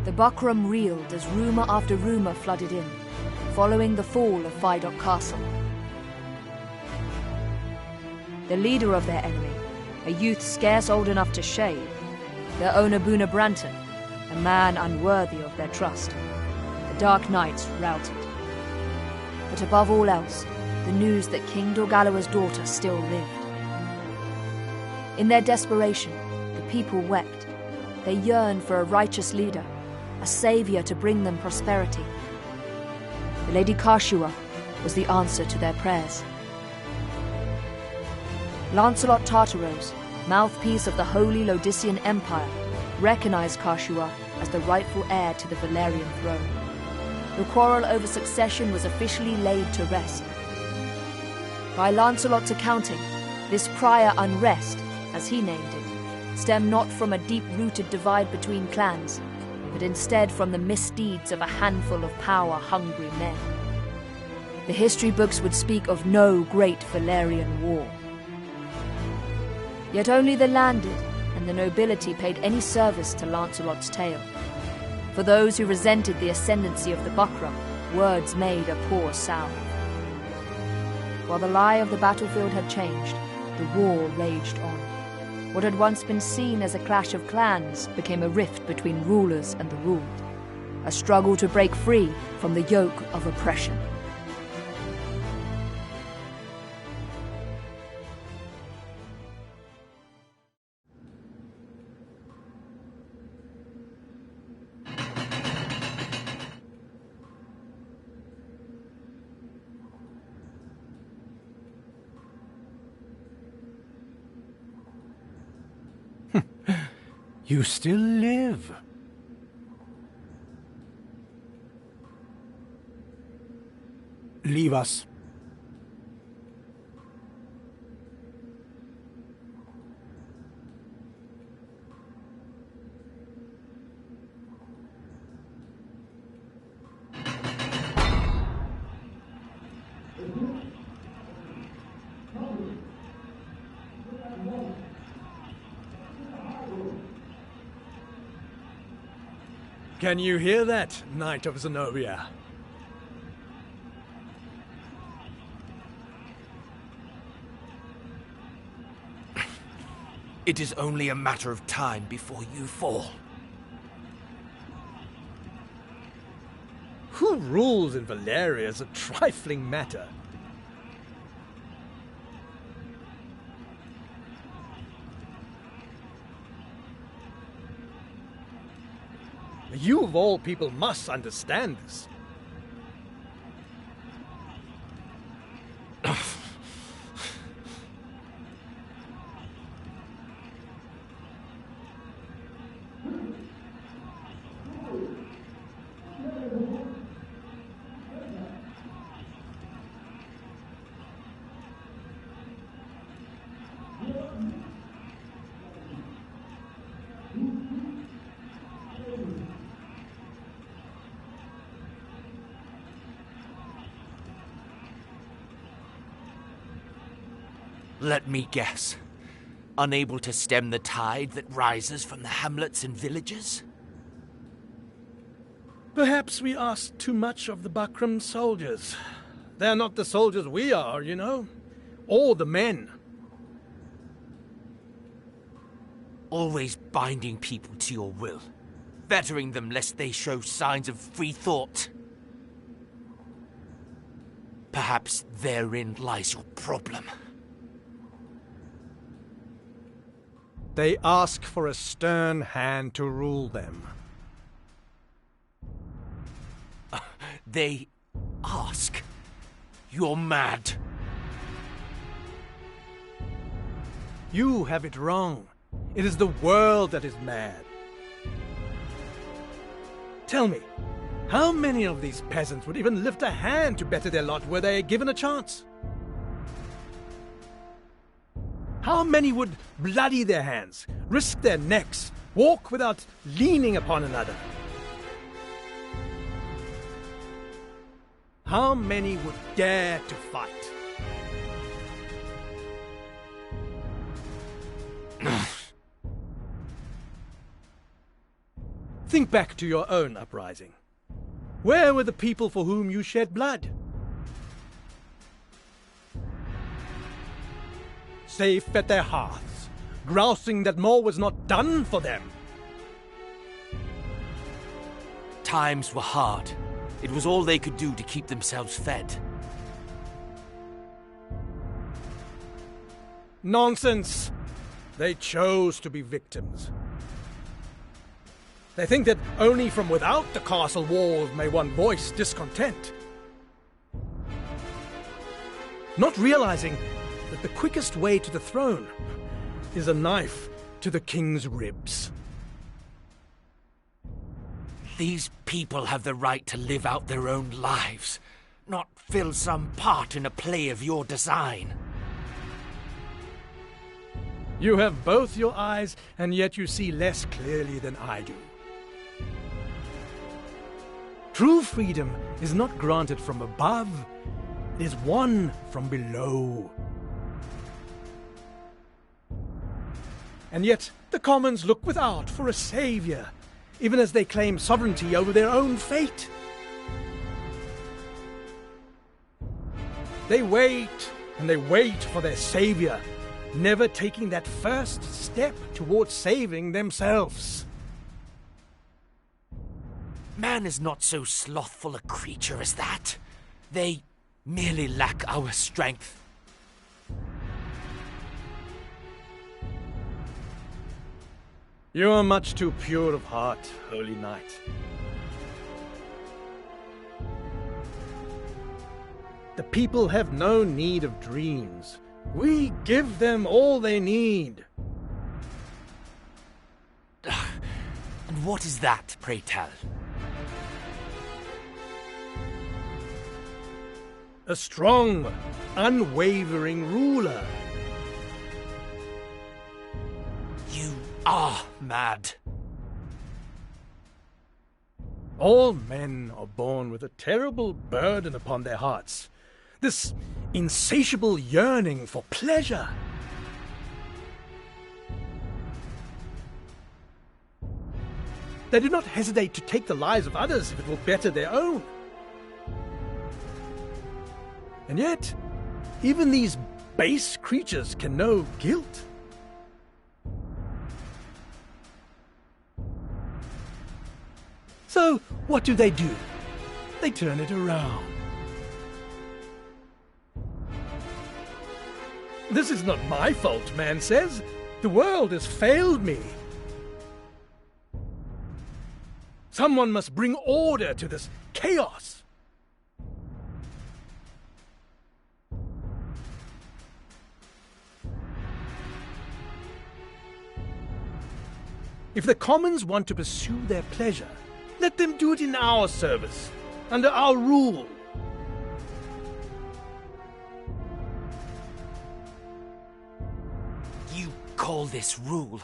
The Buckram reeled as rumour after rumour flooded in, following the fall of Fidok Castle. The leader of their enemy, a youth scarce old enough to shave, their owner Buna Branton, a man unworthy of their trust, the Dark Knights routed. But above all else, the news that King Dorgalawa's daughter still lived. In their desperation, the people wept. They yearned for a righteous leader, a saviour to bring them prosperity. The Lady Kashua was the answer to their prayers. Lancelot Tartaros, mouthpiece of the Holy Lodician Empire, recognized Kashua as the rightful heir to the Valerian throne. The quarrel over succession was officially laid to rest. By Lancelot's accounting, this prior unrest, as he named it, stemmed not from a deep-rooted divide between clans, but instead from the misdeeds of a handful of power-hungry men. The history books would speak of no great Valerian war. Yet only the landed and the nobility paid any service to Lancelot's tale. For those who resented the ascendancy of the Buckram, words made a poor salve. While the lie of the battlefield had changed, the war raged on. What had once been seen as a clash of clans became a rift between rulers and the ruled, a struggle to break free from the yoke of oppression. You still live. Leave us. Can you hear that, Knight of Zenobia? It is only a matter of time before you fall. Who rules in Valeria is a trifling matter. You of all people must understand this. Let me guess. Unable to stem the tide that rises from the hamlets and villages? Perhaps we ask too much of the Buckram soldiers. They're not the soldiers we are, you know. Or the men. Always binding people to your will. Fettering them lest they show signs of free thought. Perhaps therein lies your problem. They ask for a stern hand to rule them. They ask? You're mad. You have it wrong. It is the world that is mad. Tell me, how many of these peasants would even lift a hand to better their lot were they given a chance? How many would bloody their hands, risk their necks, walk without leaning upon another? How many would dare to fight? Think back to your own uprising. Where were the people for whom you shed blood? Safe at their hearths, grousing that more was not done for them. Times were hard. It was all they could do to keep themselves fed. Nonsense! They chose to be victims. They think that only from without the castle walls may one voice discontent. Not realizing that the quickest way to the throne is a knife to the king's ribs. These people have the right to live out their own lives, not fill some part in a play of your design. You have both your eyes, and yet you see less clearly than I do. True freedom is not granted from above, it is won from below. And yet the commons look without for a savior, even as they claim sovereignty over their own fate. They wait, and they wait for their savior, never taking that first step towards saving themselves. Man is not so slothful a creature as that. They merely lack our strength. You are much too pure of heart, Holy Knight. The people have no need of dreams. We give them all they need. And what is that, pray tell? A strong, unwavering ruler. You are mad. All men are born with a terrible burden upon their hearts. This insatiable yearning for pleasure. They do not hesitate to take the lives of others if it will better their own. And yet, even these base creatures can know guilt. So, what do? They turn it around. This is not my fault, man says. The world has failed me. Someone must bring order to this chaos. If the commons want to pursue their pleasure, let them do it in our service, under our rule. You call this rule?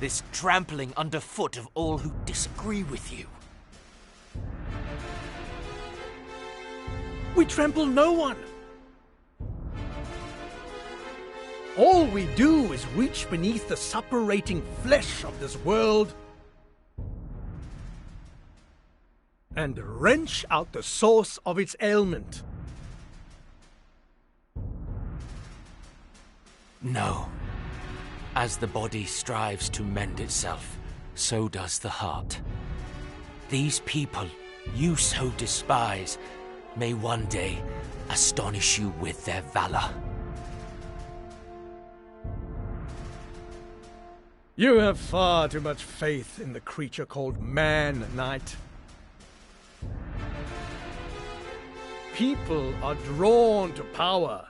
This trampling underfoot of all who disagree with you? We trample no one. All we do is reach beneath the suppurating flesh of this world and wrench out the source of its ailment. No. As the body strives to mend itself, so does the heart. These people you so despise may one day astonish you with their valor. You have far too much faith in the creature called man, Knight. People are drawn to power,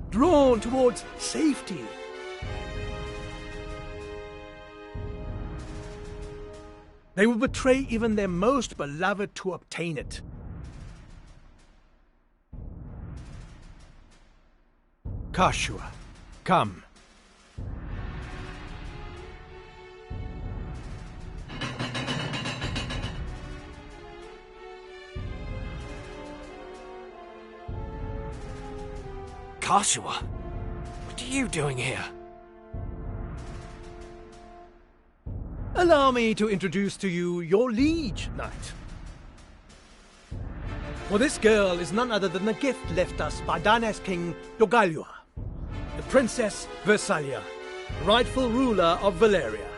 drawn towards safety. They will betray even their most beloved to obtain it. Kashua, come. Kashua, what are you doing here? Allow me to introduce to you your liege knight. For this girl is none other than a gift left us by Danes King Dogalua, the Princess Versalia, rightful ruler of Valeria.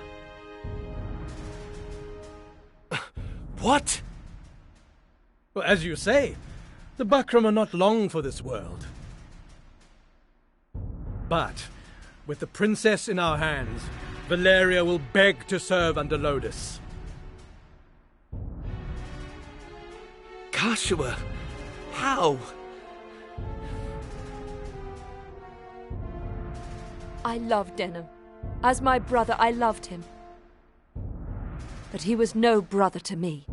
What? Well, as you say, the Bakram are not long for this world. But, with the princess in our hands, Valeria will beg to serve under Lodis. Kashua, how? I loved Denham. As my brother, I loved him. But he was no brother to me.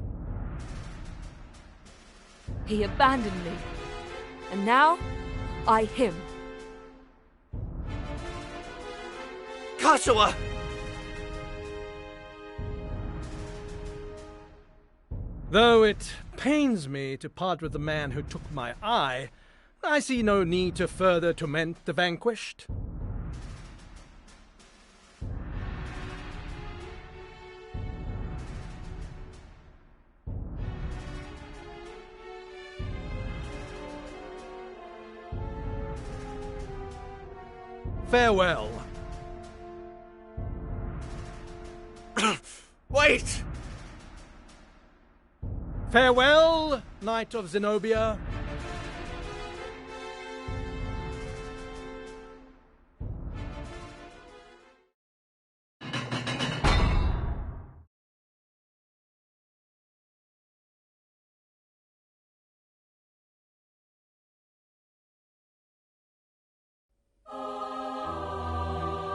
He abandoned me. And now, I him. Kashua! Though it pains me to part with the man who took my eye, I see no need to further torment the vanquished. Farewell. Wait! Farewell, Knight of Zenobia.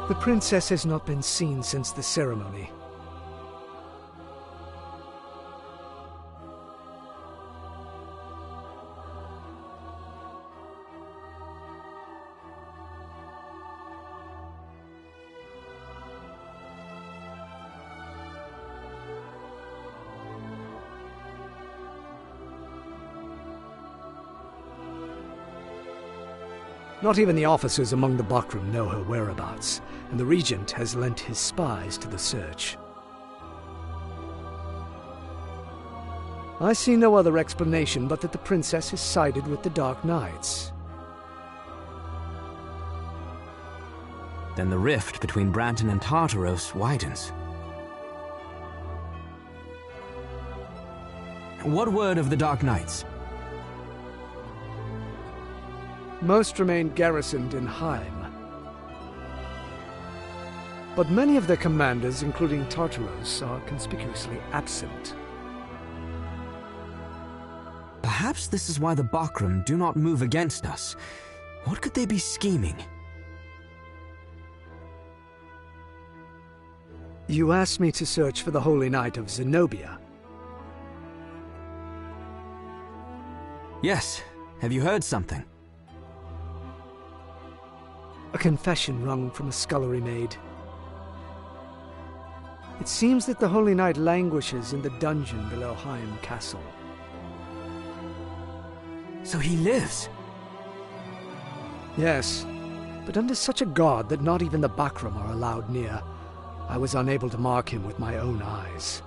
The princess has not been seen since the ceremony. Not even the officers among the Bakram know her whereabouts, and the regent has lent his spies to the search. I see no other explanation but that the princess has sided with the Dark Knights. Then the rift between Branton and Tartaros widens. What word of the Dark Knights? Most remain garrisoned in Haim. But many of their commanders, including Tartaros, are conspicuously absent. Perhaps this is why the Bakram do not move against us. What could they be scheming? You asked me to search for the Holy Knight of Zenobia. Yes. Have you heard something? A confession wrung from a scullery maid. It seems that the Holy Knight languishes in the dungeon below Haim Castle. So he lives? Yes, but under such a guard that not even the Bakram are allowed near. I was unable to mark him with my own eyes.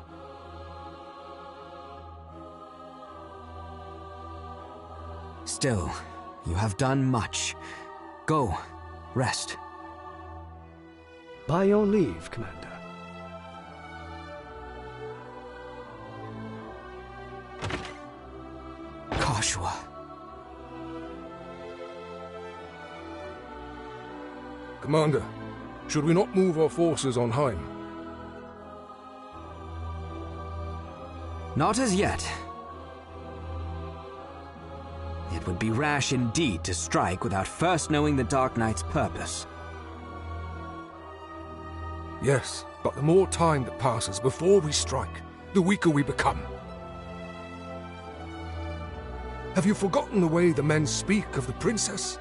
Still, you have done much. Go, rest. By your leave, Commander. Kashua. Commander, should we not move our forces on Haim? Not as yet. It would be rash indeed to strike without first knowing the Dark Knight's purpose. Yes, but the more time that passes before we strike, the weaker we become. Have you forgotten the way the men speak of the princess?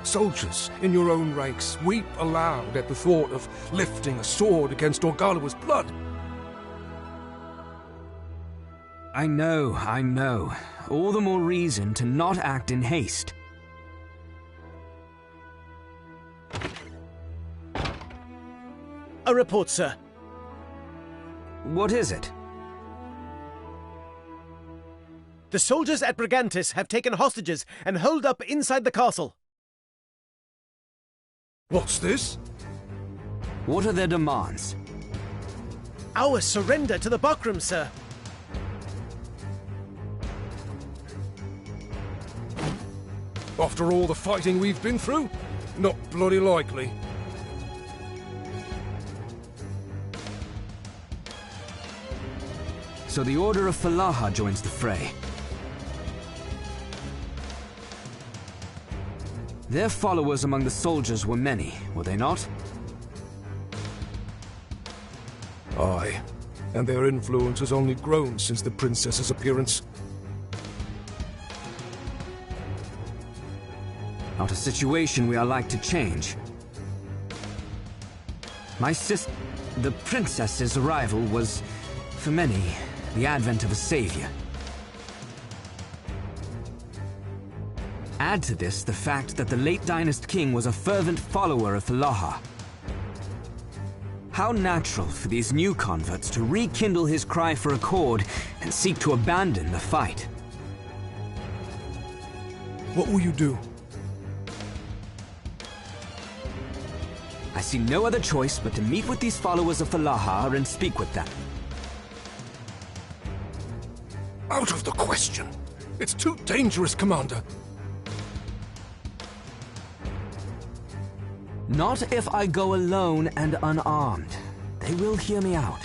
Soldiers in your own ranks weep aloud at the thought of lifting a sword against Orgalawa's blood. I know. All the more reason to not act in haste. A report, sir. What is it? The soldiers at Brigantis have taken hostages and holed up inside the castle. What's this? What are their demands? Our surrender to the Bakram, sir. After all the fighting we've been through? Not bloody likely. So the Order of Falaha joins the fray. Their followers among the soldiers were many, were they not? Aye, and their influence has only grown since the princess's appearance. Not a situation we are like to change. The princess's arrival was, for many, the advent of a savior. Add to this the fact that the late Dynast king was a fervent follower of Falaha. How natural for these new converts to rekindle his cry for accord and seek to abandon the fight. What will you do? I see no other choice but to meet with these followers of Falaha and speak with them. Out of the question! It's too dangerous, Commander! Not if I go alone and unarmed. They will hear me out.